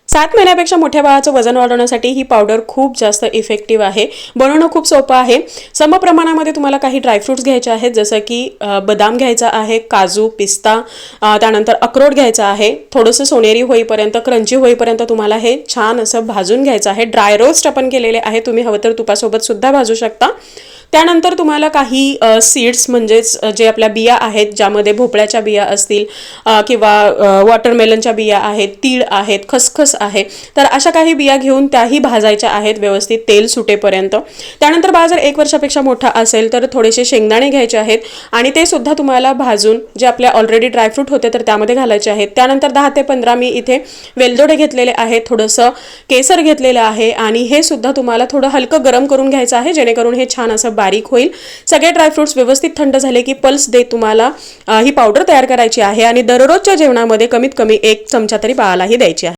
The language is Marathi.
7 महिन्यापेक्षा मोठ्या बाळाचं वजन वाढवण्यासाठी ही पावडर खूप जास्त इफेक्टिव्ह आहे. बनवणं खूप सोपं आहे. समप्रमाणामध्ये तुम्हाला काही ड्रायफ्रुट्स घ्यायचे आहेत, जसं की बदाम घ्यायचा आहे, काजू, पिस्ता, त्यानंतर अक्रोड घ्यायचा आहे. थोडंसं सोनेरी होईपर्यंत, क्रंची होईपर्यंत तुम्हाला हे छान असं भाजून घ्यायचं आहे. ड्राय रोस्ट आपण केलेले आहे, तुम्ही हवं तर तुपासोबत सुद्धा भाजू शकता. त्यानंतर तुम्हाला काही सीड्स म्हणजेच जे आपल्या बिया आहेत, ज्यामध्ये भोपळ्याच्या बिया असतील किंवा वॉटरमेलनच्या बिया आहेत, तीळ आहेत, खसखस आहे, तर अशा काही बिया घेऊन त्याही भाजायच्या आहेत व्यवस्थित तेल सुटेपर्यंत. त्यानंतर बाळ जर 1 वर्षापेक्षा मोठा असेल तर थोडेसे शेंगदाणे घ्यायचे आहेत आणि ते सुद्धा तुम्हाला भाजून जे आपल्या ऑलरेडी ड्रायफ्रूट होते तर त्यामध्ये घालायचे आहेत. त्यानंतर 10 ते 15 मी इथे वेलदोडे घेतलेले आहेत, थोडंसं केसर घेतलेलं आहे आणि हे सुद्धा तुम्हाला थोडं हलकं गरम करून घ्यायचं आहे, जेणेकरून हे छान असं बारीक होईल. सगळे ड्रायफ्रुट्स व्यवस्थित थंड झाले की पल्स देत तुम्हाला ही पावडर तयार करायची आहे आणि दररोजच्या जेवणामध्ये कमीत कमी 1 चमचा तरी बाळालाही द्यायची आहे.